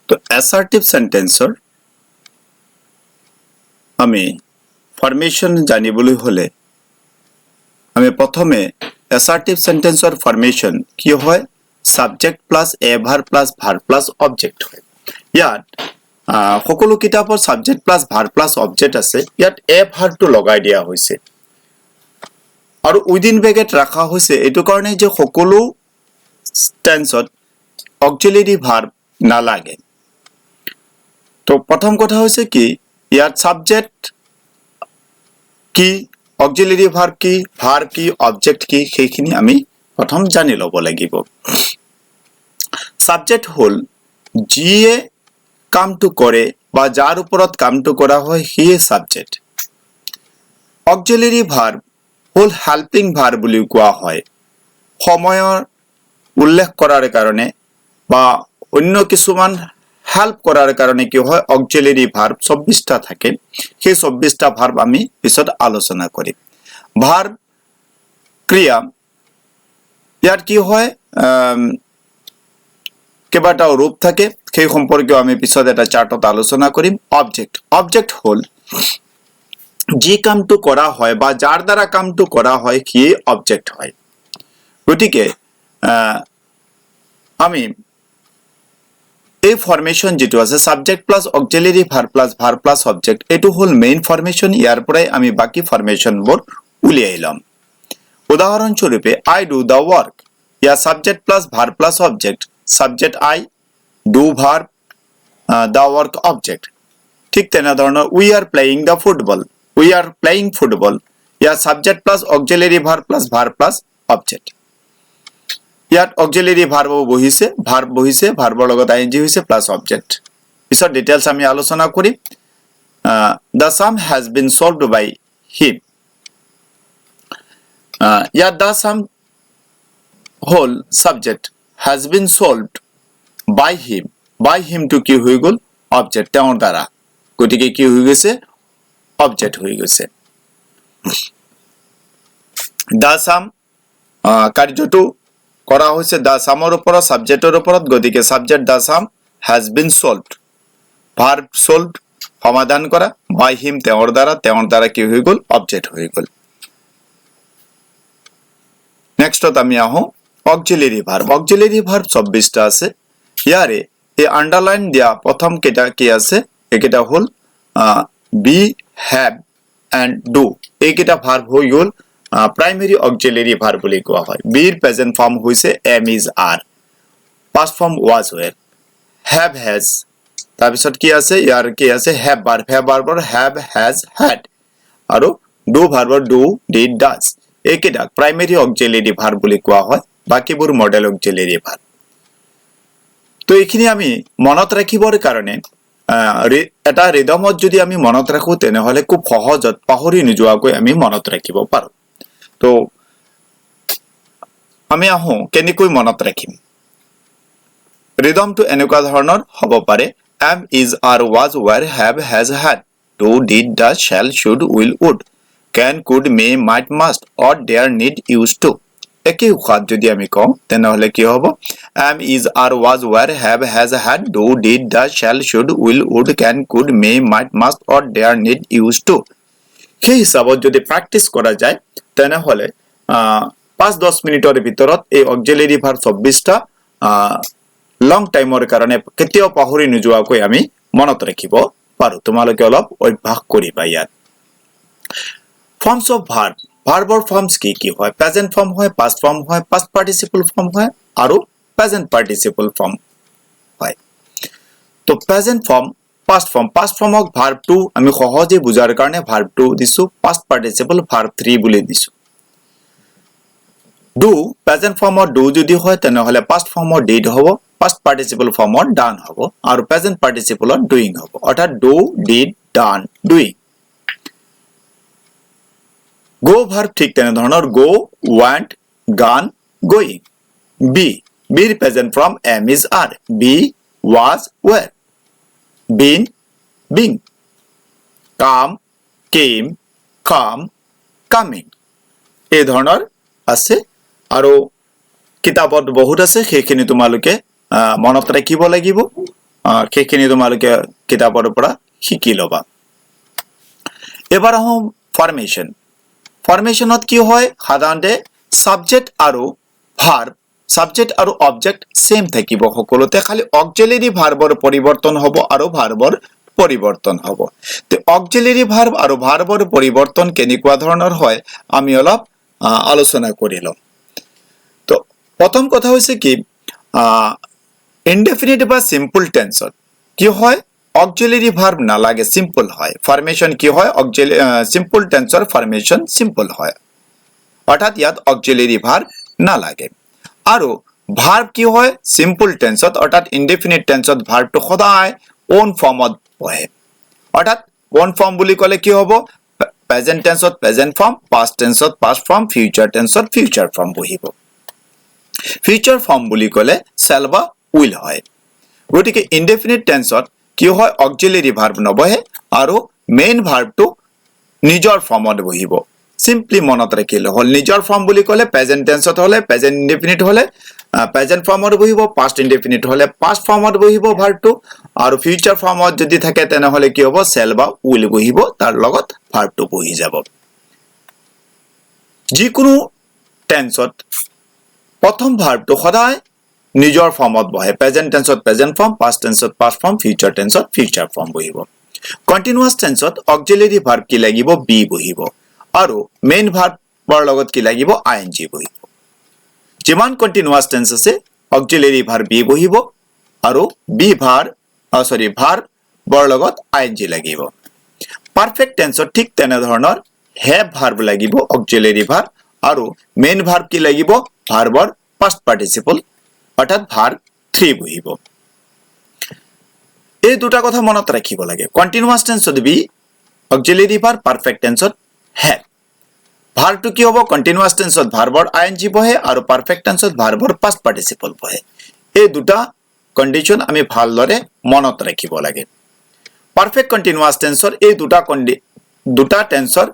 তো অ্যাসাৰ্টিভ সেন্টেন্সৰ আমি ফৰ্মেশন জানিবলৈ হলে আমি প্ৰথমে অ্যাসাৰ্টিভ সেন্টেন্সৰ ফৰ্মেশন কি হয় সাবজেক্ট প্লাস এ verb plus verb plus object হয় ইয়াত সকলো কিতাপৰ subject plus verb plus object আছে ইয়াত এ ভাৰ্বটো লগাই দিয়া হৈছে আৰু উইদিন ব্ৰেকেট ৰাখা হৈছে এটো কাৰণে যে সকলো টেন্সত অক্সিলাৰি ভাৰ্ব নালাগে তো প্ৰথম কথা হৈছে কি ইয়াত সাবজেক্ট কি অক্সিলাৰি ভাৰ্ব কি অবজেক্ট কি সেইখিনি আমি প্ৰথম জানি লব লাগিব সাবজেক্ট হল যিয়ে কামটো কৰে বা যাৰ ওপৰত কামটো কৰা হয় হিয়ে সাবজেক্ট অক্সিলাৰি ভাৰ্ব হল হেল্পিং ভাৰ্ব বুলি কোৱা হয় সময়ৰ উল্লেখ কৰাৰ কাৰণে বা অন্য কিছুমান হেল্প কৰাৰ কাৰণে কি হয় অক্সিলাৰি ভাৰ্ব 24টা থাকে সেই 24টা ভাৰ্ব আমি পিছত আলোচনা কৰিম ভাৰ্ব ক্ৰিয়া ইয়াৰ কি হয় কেইবাটাও ৰূপ থাকে সেই সম্পৰ্কে আমি পিছত এটা চাৰ্টত আলোচনা কৰিম অবজেক্ট হল যি কামটো কৰা হয় বা যাৰ দ্বাৰা কামটো কৰা হয় কি অবজেক্ট হয় গতিকে আমি এই ফৰ্মেশন যেটো আছে subject plus auxiliary verb plus object এটো হল মেইন ফৰ্মেশন ইয়াৰ পৰাই আমি বাকি ফৰ্মেশনবোৰ উলিয়াই লম উদাহৰণ স্বৰূপে I do the work या subject plus verb plus object subject I do verb the work object ঠিক তেনে ধৰণৰ we are playing football या subject plus auxiliary verb plus object ইয়াত auxiliary verb বহিছে ভাৰ্বৰ লগত ing হৈছে plus object পিছত ডিটেইলছ আমি আলোচনা কৰিম the sum has been solved by him ইয়াত the sum whole subject has been solved by him to কি হৈ গল object তেওঁৰ দ্বাৰা গতিকে কি হৈ গৈছে object হৈ গৈছে the sum কাৰ্যটো কৰা হৈছে the sumৰ ওপৰত সাবজেক্টৰ ওপৰত গতিকে subject the sum has been solved verb solved সমাধান কৰা by him তেওঁৰ দ্বাৰা কি হৈ গল object হৈ গল নেক্সটত আমি আহো অক্সিলাৰি ভাৰ্ব 24টা আছে ইয়াৰে এই আন্ডাৰলাইন দিয়া প্ৰথম কেটা কি আছে একেটা হল be have and do এইকেটা ভার্ব হৈ গল প্রাইমারি অক্সিলারি ভার্ব বুলি কোৱা হয় be ৰ প্ৰেজেন্ট ফর্ম হৈছে am is are past form was were have has তাৰ পিছত কি আছে ইয়াৰ কি আছে have ভাৰ্বৰ have has had আৰু do ভাৰ্বৰ do did does এইকেটা প্ৰাইমাৰি অক্সিলাৰি ভাৰ্ব বুলি কোৱা হয় বাকিবোৰ মডেল অক্সিলাৰি ভাৰ্ব তো এইখিনি আমি মনত ৰাখিবৰ কাৰণে এটা ৰিদমত যদি আমি মনত ৰাখো তেনে হলে খুব সহজত পাহৰি নোযোৱাকৈ আমি মনত ৰাখিব পাৰো তো আমি আহো কেনেকৈ মনত ৰাখিম ৰিদমটো এনেকুৱা ধৰণৰ হ'ব পাৰে am is are was were have has had do did does shall should will would can could may might must ought dare need used to একে উখাত যদি আমি কম তেনে হলে কি হ'ব am is are was were have has had do did does shall should will would can could may might must ought dare need used to সেই হিচাপত যদি প্ৰ্যাকটিস কৰা যায় তেনে হলে 5-10 মিনিটৰ ভিতৰত এই অক্সিলাৰি ভাৰ্ব 24টা লং টাইমৰ কাৰণে কেতিয়াও পাহৰি নোযোৱাকৈ আমি মনত ৰাখিব পাৰো তোমালোকে অলপ অভ্যাস কৰিবা ইয়াত ফৰ্মস অফ ভাৰ্ব ভাৰ্বৰ ফৰ্মস কি হয় প্ৰেজেন্ট ফৰ্ম হয় পাস্ট ফৰ্ম হয় পাস্ট পাৰ্টিসিপল ফৰ্ম হয় আৰু প্ৰেজেন্ট পাৰ্টিসিপল ফৰ্ম হয় তো প্ৰেজেন্ট ফৰ্ম পাস্ট ফৰ্মক ভাৰ্ব 2 আমি সহজে বুজাৰ কাৰণে ভাৰ্ব 2 দিছো পাস্ট পাৰ্টিসিপল ভাৰ্ব 3 বুলি দিছো do প্ৰেজেন্ট ফৰ্মৰ do যদি হয় তেনে হলে পাস্ট ফৰ্মৰ did হ'ব পাস্ট পাৰ্টিসিপল ফৰ্মৰ done হ'ব আৰু প্ৰেজেন্ট পাৰ্টিসিপলৰ doing হ'ব অৰ্থাৎ do did done doing go verb ঠিক তেনে ধৰণৰ go went gone going be ৰ present form am is are be was were been being come came come coming এই ধৰণৰ আছে আৰু কিতাপত বহুত আছে সেইখিনি তোমালোকে মনত ৰাখিব লাগিব সেইখিনি তোমালোকে কিতাপৰ পৰা শিকি লবা এবাৰ আহোঁ ফৰ্মেশন ফৰ্মেশনত কি হয় সাধাৰণতে সাবজেক্ট আৰু ভাৰ্ব সাবজেক্ট আৰু অবজেক্ট সেম থাকিব সকলোতে খালি অক্সিলাৰি ভাৰ্বৰ পৰিৱৰ্তন হ'ব আৰু ভাৰ্বৰ পৰিৱৰ্তন হ'ব তে অক্সিলাৰি ভাৰ্ব আৰু ভাৰ্বৰ পৰিৱৰ্তন কেনেকুৱা ধৰণৰ হয় আমি অলপ আলোচনা কৰি লম তো প্ৰথম কথা হৈছে কি ইনডেফিনিট বা সিম্পল টেন্সত কি হয় অক্সিলাৰি ভাৰ্ব নালাগে সিম্পল হয় ফৰ্মেশন কি হয় সিম্পল টেন্সৰ ফৰ্মেশন সিম্পল হয় অৰ্থাৎ ইয়াত অক্সিলাৰি ভাৰ্ব নালাগে আৰু ভাৰ্ব কি হয় সিম্পল টেন্সত অৰ্থাৎ ইনডেফিনিট টেন্সত ভাৰ্বটো সদায় ওন ফৰ্মত বহে অৰ্থাৎ ওন ফৰ্ম বুলি ক'লে কি হ'ব প্ৰেজেন্ট টেন্সত প্ৰেজেন্ট ফৰ্ম পাষ্ট টেন্সত পাষ্ট ফৰ্ম ফিউচাৰ টেন্সত ফিউচাৰ ফৰ্ম বহিব ফিউচাৰ ফৰ্ম বুলি ক'লে shall বা will হয় গতিকে ইনডেফিনিট টেন্সত কি হয় অক্সিলারি ভার্ব নবহে আৰু মেইন ভাৰ্বটো নিজৰ ফৰ্মত বহিব সিম্পলি মনত ৰাখিলে হল নিজৰ ফৰ্ম বুলি ক'লে প্ৰেজেন্ট টেন্সত হলে প্ৰেজেন্ট ইনডেফিনিট হলে প্ৰেজেন্ট ফৰ্মত বহিব পাষ্ট ইনডেফিনিট হলে পাষ্ট ফৰ্মত বহিব ভাৰ্বটো আৰু ফিউচাৰ ফৰ্মত যদি থাকে তেনে হলে কি হ'ব shall বা will বহিব তাৰ লগত ভাৰ্বটো বহি যাব যিকোনো টেন্সত প্ৰথম ভাৰ্বটো সদায় নিজৰ ফৰ্মত বহে প্ৰেজেন্ট টেন্সত প্ৰেজেন্ট ফৰ্ম পাষ্ট টেন্সত পাষ্ট ফৰ্ম ফিউচাৰ টেন্সত ফিউচাৰ ফৰ্ম বহিব কন্টিনিউয়াস টেন্সত অক্সিলাৰি ভাৰ্ব কি লাগিব বি বহিব আৰু মেইন ভাৰ্বৰ লগত কি লাগিব আইএনজি বহিব যিমান কন্টিনিউয়াস টেন্স আছে অক্সিলাৰি ভাৰ্ব বি বহিব আৰু বি ভাৰ্বৰ লগত আইএনজি লাগিব পাৰফেক্ট টেন্সত ঠিক তেনে ধৰণৰ হ্যাভ ভাৰ্ব লাগিব অক্সিলাৰি ভাৰ্ব আৰু মেইন ভাৰ্ব কি লাগিব ভাৰ্বৰ পাষ্ট পাৰ্টিসিপল অৰ্থাৎ ভাৰ্ব 3 বহিব এই দুটা কথা মনত ৰাখিব লাগে কন্টিনিউয়াস টেন্সত বি অক্সিলাৰি ভাৰ্ব পাৰফেক্ট টেন্সত হ্যাভ ভাৰ্বটো কি হ'ব কন্টিনিউয়াস টেন্সত ভাৰ্বৰ আইএনজি বহে আৰু পাৰফেক্ট টেন্সত ভাৰ্বৰ পাষ্ট পাৰ্টিসিপল বহে এই দুটা কন্ডিশন আমি ভালদৰে মনত ৰাখিব লাগে পাৰফেক্ট কন্টিনিউয়াস টেন্সৰ এই দুটা টেন্সৰ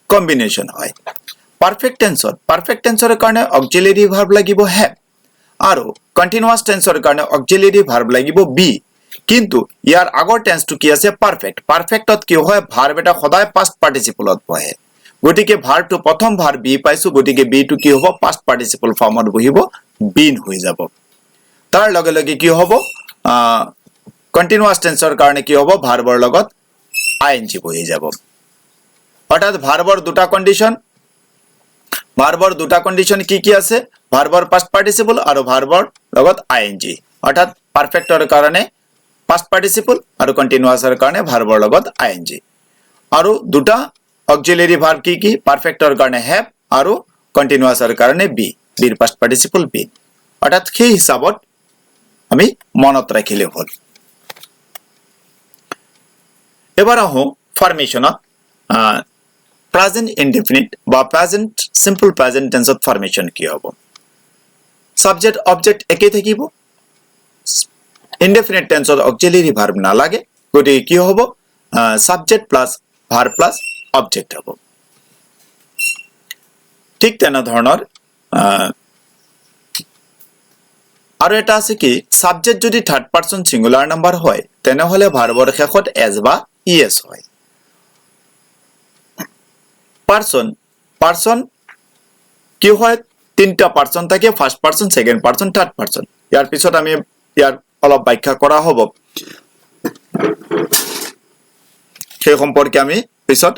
কম্বিনেশন হয় পাৰফেক্ট টেন্সৰ কাৰণে অক্সিলাৰি ভাৰ্ব লাগিব হ্যাভ আৰু কন্টিনিউয়াস টেন্সৰ কাৰণে অক্সিলাৰি ভাৰ্ব লাগিব বি কিন্তু ইয়াৰ আগৰ টেন্সটো কি আছে পাৰফেক্টত কি হয় ভাৰ্ব এটা সদায় পাষ্ট পাৰ্টিসিপলত বহে গতিকে ভাৰ্বটো প্ৰথম ভাৰ্ব বি পাইছো গতিকে বি টো কি হ'ব পাষ্ট পাৰ্টিসিপল ফৰ্মত বহিব বিন হৈ যাব তাৰ লগে লগে কি হ'ব কন্টিনিউয়াস টেন্সৰ কাৰণে কি হ'ব ভাৰ্বৰ লগত আইএনজি বহি যাব অৰ্থাৎ ভাৰ্বৰ দুটা কন্ডিশন কি আছে ভাৰ্বৰ পাষ্ট পাৰ্টিসিপল আৰু ভাৰ্বৰ লগত আইএনজি অৰ্থাৎ পাৰফেক্টৰ কাৰণে পাষ্ট পাৰ্টিসিপল আৰু কন্টিনিউয়াসৰ কাৰণে ভাৰ্বৰ লগত আইএনজি আৰু দুটা অক্সিলাৰি ভাৰ্ব কি পাৰফেক্টৰ কাৰণে হ্যাভ আৰু কন্টিনিউয়াসৰ কাৰণে বি বিৰ পাষ্ট পাৰ্টিসিপল বি অৰ্থাৎ সেই হিচাপত আমি মনত ৰাখিলে হ'ল এবাৰ আহো ফৰ্মেশনত প্ৰেজেন্ট ইনডেফিনিট বা প্ৰেজেন্ট সিম্পল প্ৰেজেন্ট টেন্সত ফৰ্মেশন কি হ'ব সাবজেক্ট অবজেক্ট একেই থাকিব ইনডেফিনিট টেন্সত অক্সিলাৰি ভাৰ্ব নালাগে গতিকে কি হ'ব subject plus verb plus object হ'ব ঠিক তেনে ধৰণৰ আৰু এটা আছে কি সাবজেক্ট যদি থাৰ্ড পাৰসন সিঙ্গুলাৰ নাম্বাৰ হয় তেনে হলে ভাৰ্বৰ শেষত এস বা ইএস হয় পাৰসন কি হয় তিনটা পাৰসন থাকে first person second person third person ইয়াৰ পিছত আমি ইয়াৰ অলপ ব্যাখ্যা কৰা হ'ব সেই সম্পৰ্কে আমি পিছত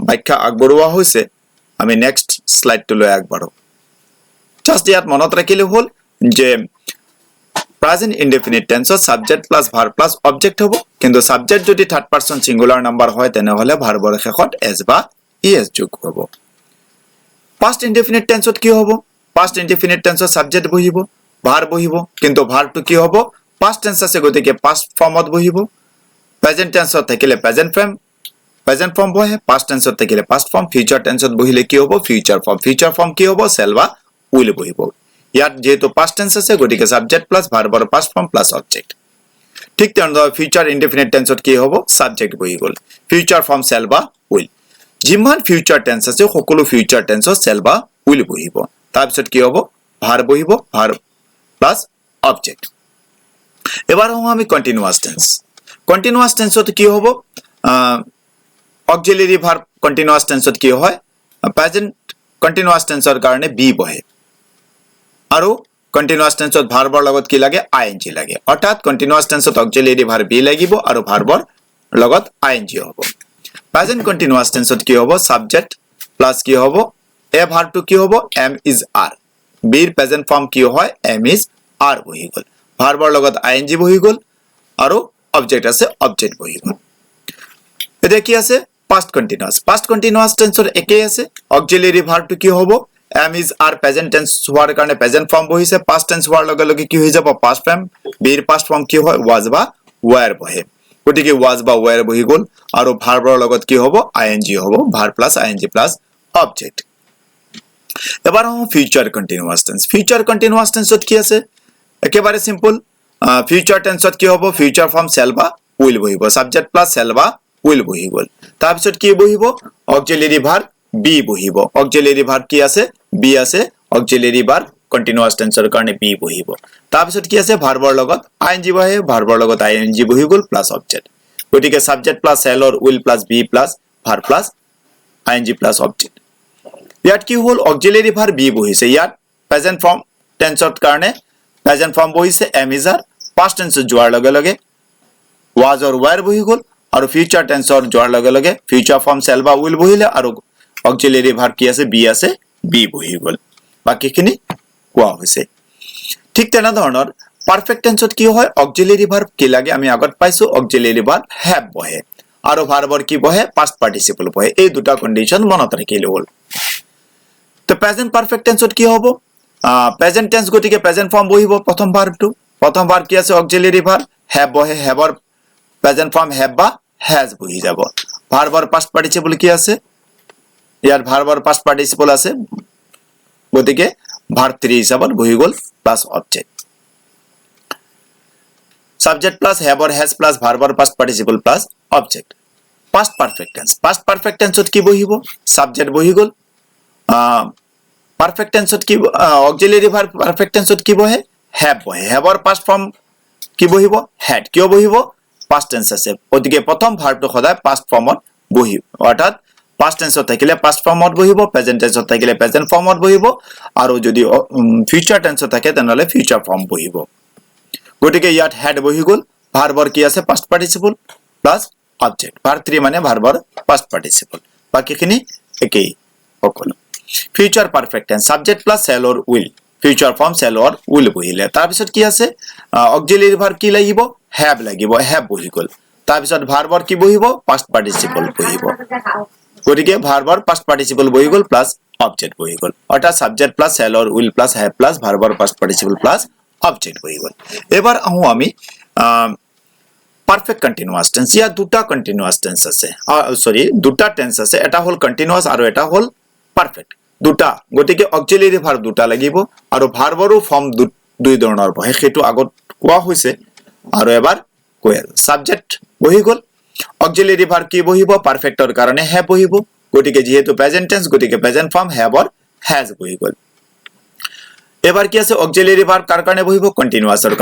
ব্যাখ্যা আগবঢ়োৱা হৈছে আমি নেক্সট স্লাইডটো লৈ আগবাঢ়ো জাস্ট ইয়াত মনত ৰাখিলে হ'ল যে প্ৰেজেন্ট ইনডেফিনিট টেন্সত subject plus verb plus object হ'ব কিন্তু সাবজেক্ট যদি থার্ড পারসন সিঙ্গুলার নাম্বার হয় তেনে হলে ভাৰ্বৰ শেষত এস বা ইএস যোগ হ'ব পাস্ট ইনডেফিনিট টেন্সত কি হ'ব পাস্ট ইনডেফিনিট টেন্সত সাবজেক্ট বহিব ভার্ব বহিব কিন্তু ভার্বটো কি হ'ব পাস্ট টেন্স আছে গতিকে পাস্ট ফৰ্মত বহিব প্ৰেজেন্ট টেন্সত থাকিলে প্ৰেজেন্ট ফৰ্ম বহে পাস্ট টেন্সত থাকিলে পাস্ট ফৰ্ম ফিউচাৰ টেন্সত বহিলে কি হ'ব ফিউচাৰ ফৰ্ম কি হ'ব shall বা will বহিব ইয়াত যেহেতু পাস্ট টেন্স আছে গতিকে সাবজেক্ট প্লাস ভাৰ্বৰ পাস্ট ফৰ্ম প্লাস অবজেক্ট ঠিক তেনেদৰে ফিউচাৰ ইনডেফিনিট টেন্সত কি হ'ব সাবজেক্ট বহি গ'ল ফিউচাৰ ফৰ্ম shall বা will যিমান ফিউচাৰ টেন্স আছে সকলো ফিউচাৰ টেন্সত shall বা will বহিব তাৰ পিছত কি হ'ব ভাৰ্ব বহিব ভাৰ্ব প্লাস অবজেক্ট এবাৰ হম আমি কন্টিনিউয়াস টেন্স কন্টিনিউয়াস টেন্সত কি হ'ব অক্সিলাৰি ভাৰ্ব কন্টিনিউয়াস টেন্সত কি হয় প্ৰেজেন্ট কন্টিনিউয়াস টেন্সৰ কাৰণে বি বহে আৰু কন্টিনিউয়াস টেন্সত ভাৰ্বৰ লগত কি লাগে আইএনজি লাগে অৰ্থাৎ কন্টিনিউয়াস টেন্সত অক্সিলাৰি ভাৰ্ব বি লাগিব আৰু ভাৰ্বৰ লগত আইএনজি হ'ব প্ৰেজেন্ট কন্টিনিউয়াস টেন্সত কি হ'ব সাবজেক্ট প্লাস কি হ'ব এ ভার্বটো কি হ'ব এম ইজ আৰ বিৰ প্ৰেজেন্ট ফৰ্ম কি হয় এম ইজ আৰ বহি গল ভাৰ্বৰ লগত আইএনজি বহি গল আৰু অবজেক্ট আছে অবজেক্ট বহি গল এতিয়া কি আছে past continuous টেন্সৰ একে আছে অক্সিলাৰি ভাৰ্বটো কি হ'ব am is are present tense হোৱাৰ কাৰণে present form বহিছে past tense হোৱাৰ লগে লগে কি হৈ যাব past form বিৰ past form কি হয় was বা were বহে গতিকে was বা were বহি গল আৰু ভাৰ্বৰ লগত কি হ'ব ing হ'ব verb plus ing plus object এবাৰ হম future continuous tenseত কি আছে একেবাৰে সিম্পল future tenseত কি হ'ব future form shall বা will বহিব subject plus shall বা will বহি গল তাৰ পিছত কি বহিব অক্সিলাৰি ভাৰ্ব বি বহিব অক্সিলাৰি ভাৰ্ব কি আছে বি আছে অক্সিলাৰি ভাৰ্ব কন্টিনিউয়াস টেন্সৰ কাৰণে বি বহিব তাৰ পিছত কি আছে ভাৰ্বৰ লগত আইএনজি বহে ভাৰ্বৰ লগত আইএনজি বহি গল প্লাস অবজেক্ট গতিকে subject plus shall or will plus be plus verb plus ing plus object ইয়াত কি হল অক্সিলাৰি ভাৰ্ব বি বহিছে ইয়াত প্ৰেজেন্ট ফৰ্ম টেন্সৰ কাৰণে প্ৰেজেন্ট ফৰ্ম বহিছে am is are past tense যোৱাৰ লগে লগে was or were বহি গল আৰু ফিউচাৰ টেন্সৰ যোৱাৰ লগে লগে ফিউচাৰ ফৰ্ম shall বা will বহিলে আৰু অক্সিলাৰি ভাৰ্ব কি আছে বি বহি গল বাকিখিনি কোৱা হৈছে ঠিক তেনে ধৰণৰ পাৰফেক্ট টেন্সত কি হয় অক্সিলাৰি ভাৰ্ব কি লাগে আমি আগত পাইছো অক্সিলাৰি ভাৰ্ব হ্যাভ বহে আৰু ভাৰ্বৰ কি বহে পাস্ট পাৰ্টিসিপল বহে এই দুটা কন্ডিশন মনত ৰাখিলে হল তো প্ৰেজেন্ট পাৰফেক্ট টেন্সত কি হ'ব প্ৰেজেন্ট টেন্স গতিকে প্ৰেজেন্ট ফৰ্ম বহিব প্ৰথম ভাৰ্ব কি আছে অক্সিলাৰি ভাৰ্ব হ্যাভ বহে হ্যাভৰ প্ৰেজেন্ট ফৰ্ম হ্যাভ বা হ্যাজ বহি যাব ভাৰ্বৰ পাস্ট পাৰ্টিসিপল কি আছে ইয়াৰ ভাৰ্বৰ পাস্ট পার্টিসিপল আছে গতিকে ভার্ব 3 হিচাপত বহি গল plus object subject plus have or has plus ভাৰ্বৰ past participle plus object past perfect টেন্সত কি বহিব সাবজেক্ট বহি গল পাৰফেক্ট টেন্সত কি অক্সিলাৰি ভাৰ্ব পাৰফেক্ট টেন্সত কি বহে হ্যাভ বহে হ্যাভৰ পাস্ট ফৰ্ম কি বহিব হ্যাড কিয় বহিব পাস্ট টেন্স আছে গতিকে প্ৰথম ভাৰ্বটো সদায় পাস্ট ফৰ্মত বহিব অৰ্থাৎ past tense থাকিলে past formত বহিব present tense থাকিলে present formত বহিব আৰু যদি future tense থাকে তেনলে future form বহিব গতিকে ইয়াত had বহি গল ভাৰ্বৰ কি আছে past participle plus object verb 3 মানে ভাৰ্বৰ past participle বাকিখিনি একেই সকলো future perfect tense subject plus shall or will future form shall or will বহিলে তাৰ পিছত কি আছে auxiliary verb কি লাগিব have লাগিব have বহি গল তাৰ পিছত ভাৰ্বৰ কি বহিব past participle বহিব গতিকে ভাৰ্বৰ পাস্ট পাৰ্টিসিপল বহি গল প্লাস অবজেক্ট বহি গল অৰ্থাৎ subject plus shall or will plus have plus ভাৰ্বৰ পাস্ট পাৰ্টিসিপল প্লাস অবজেক্ট বহি গল এবাৰ আহো আমি পারফেক্ট কন্টিনিউয়াস টেন্স ইয়া দুটা কন্টিনিউয়াস টেন্স আছে সরি দুটা টেন্স আছে এটা হল কন্টিনিউয়াস আৰু এটা হল পাৰফেক্ট দুটা গতিকে অক্সিলাৰি ভাৰ্ব দুটা লাগিব আৰু ভাৰ্বৰো ফৰ্ম দুই ধৰণৰ বহে হেতু আগত কোৱা হৈছে আৰু এবাৰ কৈ সাবজেক্ট বহি গল অক্সিলাৰি ভাৰ্ব কি বহিব পাৰফেক্টৰ কাৰণে have বহিব গতিকে যেহেতু প্ৰেজেন্ট টেন্স গতিকে present form have or has বহি গল এবাৰ কি আছে অক্সিলাৰি ভাৰ্ব কাৰ কাৰণে বহিব কন্টিনিউয়াসৰ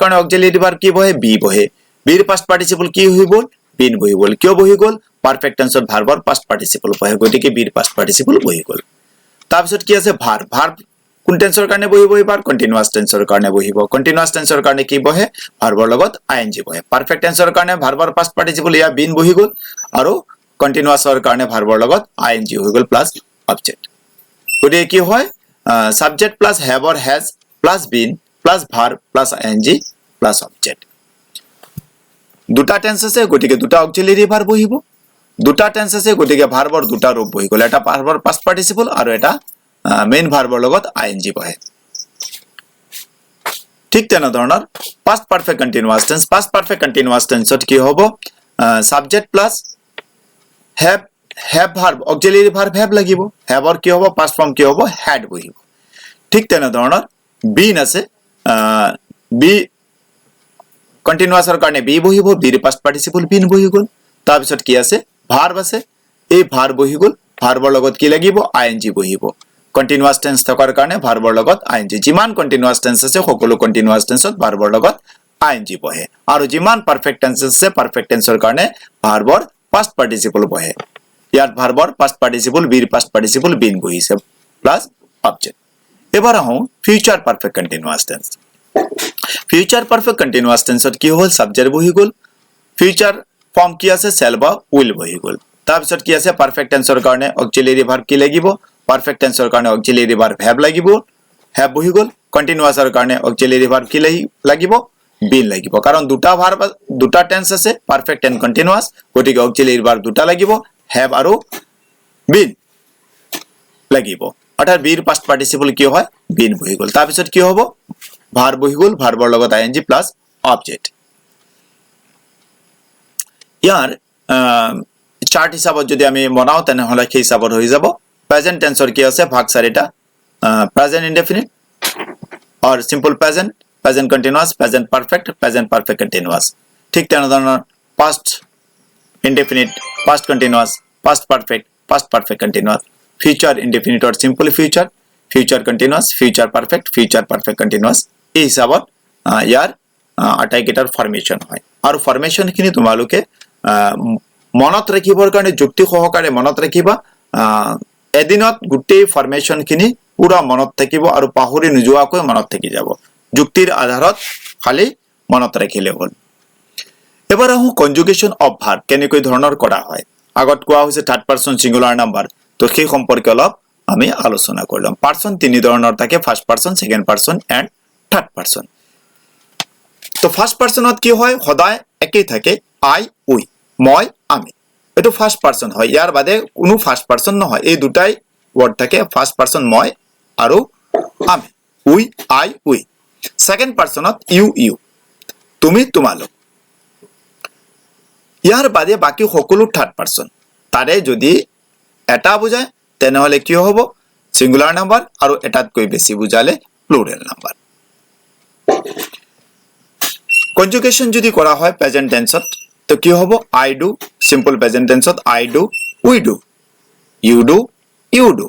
কাৰণে অক্সিলাৰি ভাৰ্ব কি বহে বি বহে বিৰ পাস্ট পার্টিসিপল কি হইব বিন বহি গল কিয় বহি গল পারফেক্ট টেন্সত ভাৰ্বৰ পাস্ট পাৰ্টিসিপল বহে গতিকে বিৰ পাস্ট পাৰ্টিসিপল বহি গল তাৰ পিছত কি আছে ভাৰ্ব কোন টেন্সৰ কাৰণে বহিব এবাৰ কন্টিনিউয়াস টেন্সৰ কাৰণে বহিব কন্টিনিউয়াস টেন্সৰ কাৰণে কি বহে ভাৰ্বৰ লগত আইএনজি বহে পাৰফেক্ট টেন্সৰ কাৰণে ভাৰ্বৰ পাস্ট পাৰ্টিসিপল ইয়া বিন বহি গল আৰু কন্টিনিউয়াসৰ কাৰণে ভাৰ্বৰ লগত আইএনজি হৈ গল প্লাস অবজেক্ট গতিকে কি হয় subject plus have or has plus been plus verb plus ING plus object দুটা টেন্স আছে গতিকে দুটা অক্সিলাৰি ভাৰ্ব বহিব দুটা টেন্স আছে গতিকে ভাৰ্বৰ দুটা ৰূপ বহি গল এটা ভাৰ্বৰ পাস্ট পাৰ্টিসিপল আৰু এটা মেইন ভাৰ্বৰ লগত আইএনজি বহে ঠিক তেনে ধৰণৰ পাস্ট পারফেক্ট কন্টিনিউয়াস টেন্সত কি হ'ব subject plus have verb auxiliary verb have লাগিব have or কি হ'ব past form কি হ'ব had বহিব ঠিক তেনে ধৰণৰ been আছে be কন্টিনিউয়াসৰ কাৰণে be বহিব be past participle been বহি গল তাৰ পিছত কি আছে verb আছে এই verb বহি গল ভাৰ্বৰ লগত কি লাগিব ing বহিব কন্টিনিউয়াস টেন্স থকাৰ কাৰণে ভাৰ্বৰ লগত ing যিমান কন্টিনিউয়াস টেন্স আছে সকলো কন্টিনিউয়াস টেন্সত ভাৰ্বৰ লগত আইএনজি বহে আৰু যিমান পাৰফেক্ট টেন্স আছে পাৰফেক্ট টেন্সৰ কাৰণে ভাৰ্বৰ পাষ্ট পাৰ্টিসিপল বহে ইয়াত ভাৰ্বৰ পাষ্ট পাৰ্টিসিপল বিৰ পাষ্ট পাৰ্টিসিপল বিন বহিছে প্লাস অবজেক্ট এবাৰ আহো future perfect continuous tense future perfect continuous টেন্সত কি হ'ল সাবজেক্ট বহি গল ফিউচাৰ ফৰ্ম কি আছে shall বা will বহি গল তাৰ পিছত কি আছে পাৰফেক্ট টেন্সৰ কাৰণে অক্সিলাৰি ভাৰ্ব কি লাগিব পাৰফেক্ট টেন্সৰ কাৰণে অক্সিলাৰি ভাৰ্ব have লাগিব have বহি গল কন্টিনিউয়াসৰ কাৰণে অক্সিলাৰি ভাৰ্ব কি লাগিব বিন লাগিব কাৰণ দুটা ভাৰ্ব দুটা টেন্স আছে পাৰফেক্ট এন্ড কন্টিনিউয়াস গতিকে অক্সিলাৰি ভাৰ্ব দুটা লাগিব have আৰু বিন লাগিব অৰ্থাৎ বিৰ পাষ্ট পাৰ্টিসিপল কি হয় বিন বহি গল তাৰ পিছত কি হ'ব ভাৰ্ব বহি গল ভাৰ্বৰ লগত আইএনজি প্লাস অবজেক্ট ইয়াৰ চাৰ্ট হিচাপত যদি আমি বনাও তেনে হলে কি হিচাপত হৈ যাব প্ৰেজেন্ট টেন্সৰ কি আছে ভাগ চাৰিটা present indefinite or simple present present continuous present perfect continuous ঠিক তেনেধৰণৰ past indefinite past continuous past perfect continuous future indefinite or simple future future continuous future perfect continuous এই হিচাপত ইয়াৰ আটাইকেইটাৰ ফৰ্মেশন হয় আৰু ফৰ্মেশন খিনি তোমালোকে মনত ৰাখিবৰ কাৰণে যুক্তি সহকাৰে মনত ৰাখিবা এদিনত গুটেই ফৰ্মেশন খিনি পুৰা মনত থাকিব আৰু পাহৰি নোযোৱাকৈ মনত থাকি যাব যুক্তিৰ আধাৰত খালি মনত ৰাখিলে হ'ল এবাৰ আহো কনজুগেশন অফ ভাৰ্ব কেনেকৈ ধৰণৰ কৰা হয় আগত কোৱা হৈছে থাৰ্ড পাৰসন সিঙ্গুলাৰ নাম্বাৰ তো সেই সম্পৰ্কে অলপ আমি আলোচনা কৰিলাম পাৰসন তিনি ধৰণৰ থাকে first person second person and third person তো ফাৰ্স্ট পাৰসনত কি হয় সদায় একেই থাকে আই উই মই আমি এটো ফাৰ্স্ট পাৰসন হয় ইয়াৰ বাদে কোনো ফাৰ্স্ট পাৰসন নহয় এই দুটাই ওয়াৰ্ড থাকে ফাৰ্স্ট পাৰসন মই আৰু আমি উই আই উই সেকেন্ড পাৰসনত ইউ ইউ তুমি তোমালোক ইয়াৰ বাদে বাকি সকলো থাৰ্ড পাৰসন তাৰে যদি এটা বুজায় তেনে হলে কি হ'ব সিঙ্গুলাৰ নাম্বাৰ আৰু এটাতকৈ বেছি বুজালে প্লুৰাল নাম্বাৰ কনজুগেশন যদি কৰা হয় প্ৰেজেন্ট টেন্সত তো কি হ'ব আই ডু সিম্পল প্ৰেজেন্ট টেন্সত I do we do you do you do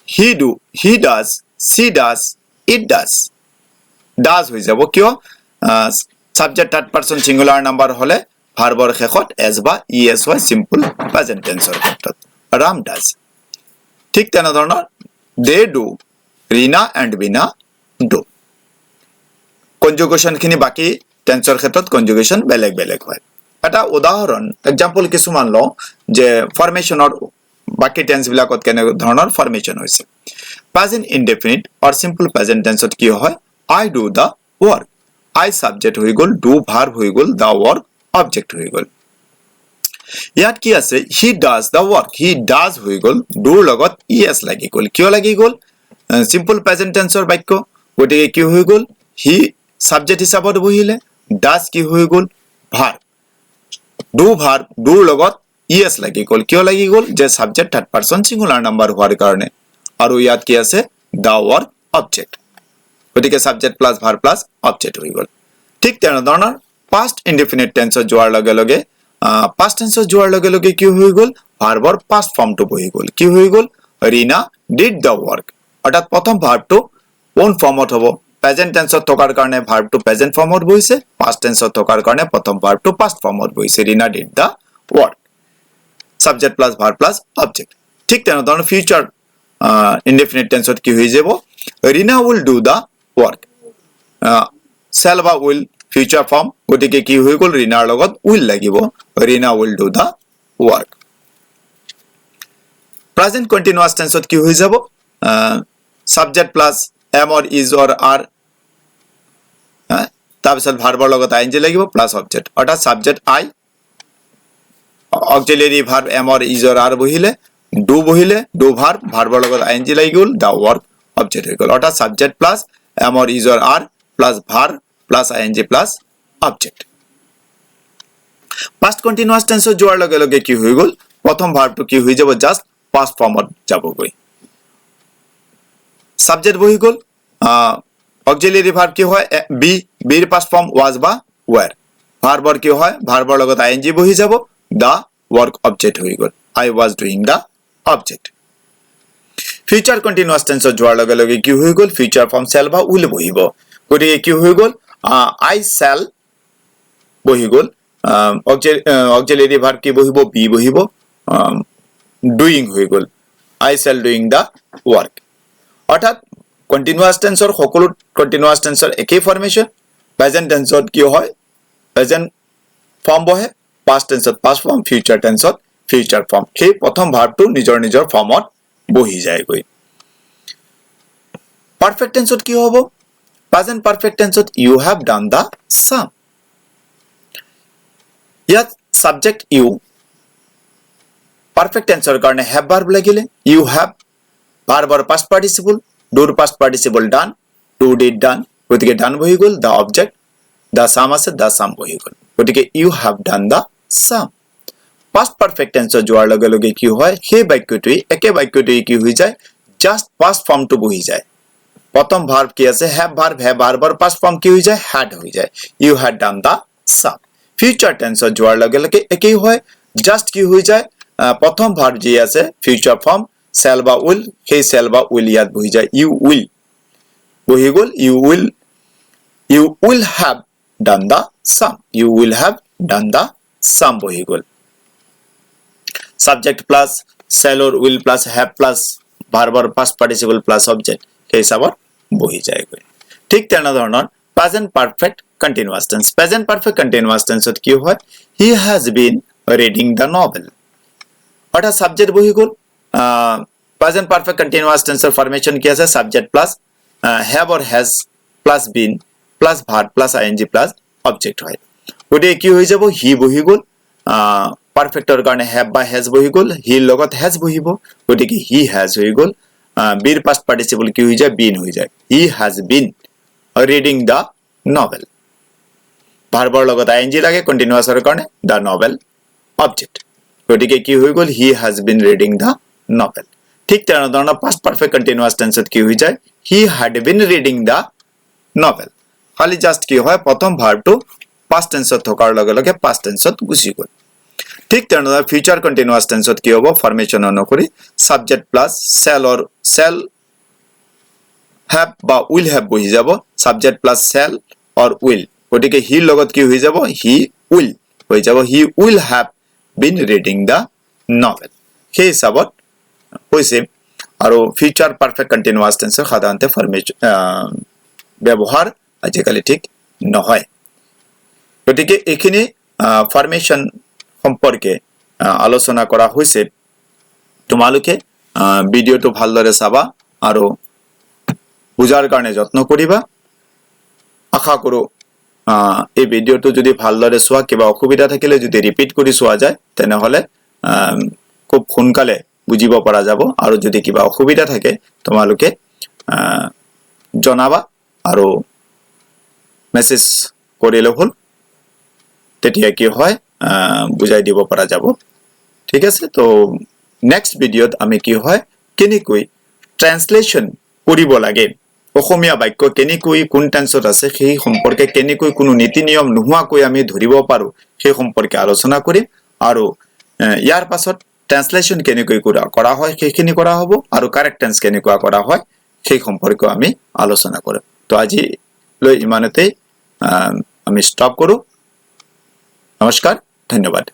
he do he does she does it does হৈ যাব কিয় subject third person singular number হলে ভাৰ্বৰ শেষত s বা es হয় সিম্পল প্ৰেজেন্ট টেন্সৰ ক্ষেত্ৰত ৰাম does ঠিক তেনেধৰণৰ they do ৰীনা and বিনা do কনজুগেশন খিনি বাকি টেন্সৰ ক্ষেত্ৰত কনজুগেশন বেলেগ বেলেগ হয় এটা উদাহৰণ এক্সাম্পল কিছুমান ল যে ফৰ্মেশনৰ বাকি টেন্স বিলাকত কেনে ধৰণৰ ফৰ্মেশন হৈছে present indefinite or simple present টেন্সত কি হয় I do the work I subject হৈ গল ডু ভার্ব হৈ গল দা ওয়ার্ক অবজেক্ট হৈ গল ইয়াত কি আছে he does the work he does হৈ গল ডুৰ লগত ইএস লাগি গল কিয় লাগি গল সিম্পল প্ৰেজেন্ট টেন্সৰ বাক্য গতিকে কি হৈ গল হি সাবজেক্ট হিচাপত বহিলে ডাজ কি হৈ গল ভার্ব ডু ভার্ব ডুৰ লগত ইএস লাগি গল কিয় লাগি গল যে subject third person singular number হোৱাৰ কাৰণে আৰু ইয়াত কি আছে দা ওয়াৰ্ক অবজেক্ট গতিকে subject plus verb plus object হৈ গল ঠিক তেনেধৰণৰ পাস্ট ইনডেফিনিট টেন্সত যোৱাৰ লগে লগে পাস্ট টেন্সত যোৱাৰ লগে লগে কি হৈ গল ভাৰ্বৰ পাস্ট ফৰ্মটো বহি গল কি হৈ গল ৰীনা ডিড দা ওয়াৰ্ক অৰ্থাৎ প্ৰথম ভাৰ্বটো কোন ফৰ্মত হ'ব প্ৰেজেন্ট টেন্সত থকাৰ কাৰণে ভাৰ্বটো প্ৰেজেন্ট ফৰ্মত বহিছে পাস্ট টেন্সত থকাৰ কাৰণে প্ৰথম ভাৰ্বটো পাস্ট ফৰ্মত বহিছে Reena did the work subject plus verb plus object ঠিক তেনেধৰণৰ ফিউচাৰ ইনডেফিনিট টেন্সত কি হৈ যাব Reena will do the work shall বা will ফিউচাৰ ফৰ্ম গতিকে কি হৈ গল ৰীনাৰ লগত will লাগিব Reena will do the work present continuous টেন্সত কি হৈ যাব subject plus am or is or are তাৰ পিছত ভাৰ্বৰ লগত আইএনজি লাগিব প্লাস অবজেক্ট অৰ্থাৎ subject I auxiliary verb am or is or are বহিলে do বহিলে do verb ভাৰ্বৰ লগত ing লাগি গল the work object হৈ গল অৰ্থাৎ subject plus am or is or are plus verb plus ing plus object past continuous tense যোৱাৰ লগে লগে কি হৈ গল প্ৰথম ভাৰ্বটো কি হৈ যাব জাস্ট past ফৰ্মত যাবগৈ subject বহি গল auxiliary verb কি হয় be বিৰ past form was বা were ভাৰ্বৰ কি হয় ভাৰ্বৰ লগত ing বহি যাব the work object হৈ গল I was doing the object future continuous tense যোৱাৰ লগে লগে কি হৈ গল future form shall বা will বহিব গতিকে কি হৈ গল I shall বহি গ'ল অক্সিলাৰি ভাৰ্ব কি বহিব be বহিব doing হৈ গ'ল I shall doing the work অৰ্থাৎ কন্টিনিউয়াস টেন্সৰ সকলো কন্টিনিউয়াস টেন্সৰ একেই ফৰ্মেশন প্ৰেজেন্ট টেন্সত কি হয় প্ৰেজেন্ট ফৰ্ম বহে past টেন্সত past ফৰ্ম ফিউচাৰ টেন্সত ফিউচাৰ ফৰ্ম সেই প্ৰথম ভাৰ্বটো নিজৰ নিজৰ ফৰ্মত বহি যায়গৈ পাৰফেক্ট টেন্সত কি হ'ব প্ৰেজেন্ট পাৰফেক্ট টেন্সত you have done the sum ইয়াত সাবজেক্ট you পাৰফেক্ট টেন্সৰ কাৰণে have verb লাগিলে you have verb past participle do past participle done do did done গতিকে done বহি গ'ল the object the sum আছে the sum বহি গ'ল গতিকে you have done the sum past perfect tense যোৱাৰ লগে লগে কি হয় সেই বাক্যটোই একে বাক্যটোই কি হৈ যায় just past form টো বহি যায় প্ৰথম verb কি আছে have verb past form কি হৈ যায় had হৈ যায় you had done the sum future tense যোৱাৰ লগে লগে একেই হয় just কি হৈ যায় প্ৰথম ভাৰ্ব যি আছে ফিউচাৰ ফৰ্ম shall বা will সেই shall বা will ইয়াত বহি যায় you will বহি গ'ল you will have done the sum you will have done the sum বহি গ'ল subject plus shall or will plus have plus verb or past participle plus object সেই হিচাপত বহি যায়গৈ ঠিক তেনেধৰণৰ present perfect continuous tense present perfect continuous tense কি হয় he has been reading the novel অৰ্থাৎ সাবজেক্ট বহি গ'ল present perfect continuous tense formation কি আছে subject plus have or has plus been plus verb plus ing plus object হয় গতিকে কি হৈ যাব he বহি গ'ল পাৰফেক্টৰ কাৰণে have বা has বহি গ'ল he লগত has বহিব গতিকে he has হৈ গ'ল be past participle কি হৈ যায় been হৈ যায় he has been reading the novel ভাৰ্বৰ লগত ing লাগে কন্টিনিউয়াছৰ কাৰণে the novel object গতিকে কি হৈ গ'ল he has been reading the novel ঠিক তেনেধৰণৰ past perfect continuous tense কি হৈ যায় he had been reading the novel খালি জাস্ট কি হয় প্ৰথম ভাৰ্বটো past tense থকাৰ লগে লগে past tense গুচি গ'ল ঠিক তেনেধৰণৰ future continuous tense কি হ'ব ফৰ্মেশন অনুসৰি subject plus shall have বা will have বহি যাব subject plus shall or will গতিকে he লগত কি হৈ যাব he will হৈ যাব he will have been reading the novel সেই হিচাপত হৈছে আৰু ফিউচাৰ পাৰফেক্ট কন্টিনিউয়াস টেন্সৰ সাধাৰণতে ফৰ্মেশন ব্যৱহাৰ আজিকালি ঠিক নহয় গতিকে এখিনি ফৰ্মেশন সম্পৰ্কে আলোচনা কৰা হৈছে তোমালোকে ভিডিওটো ভালদৰে চাবা আৰু বুজাৰ কাৰণে যত্ন কৰিবা আশা কৰো এই ভিডিওটো যদি ভালদৰে চোৱা কিবা অসুবিধা থাকিলে যদি ৰিপিট কৰি চোৱা যায় তেনেহলে খুব সোনকালে বুজিব পৰা যাব আৰু যদি কিবা অসুবিধা থাকে তোমালোকে জনাবা আৰু মেসেজ কৰিলে হ'ল তেতিয়া কি হয় বুজাই দিব পৰা যাব ঠিক আছে তো নেক্সট ভিডিওত আমি কি হয় কেনেকৈ ট্ৰান্সলেশন কৰিব লাগে অসমীয়া বাক্য কেনেকৈ কোন টেন্সত আছে সেই সম্পৰ্কে কেনেকৈ কোনো নীতি নিয়ম নোহোৱাকৈ আমি ধৰিব পাৰো সেই সম্পৰ্কে আলোচনা কৰিম আৰু ইয়াৰ পাছত ট্ৰান্সলেশন কেনেকৈ কৰা হয় সেইখিনি কৰা হ'ব আৰু কাৰেক্ট টেন্স কেনেকৈ কৰা হয় সেই সম্পৰ্কে আমি আলোচনা কৰিম তো আজি লৈ ইমানতে আমি স্টপ কৰো নমস্কাৰ ধন্যবাদ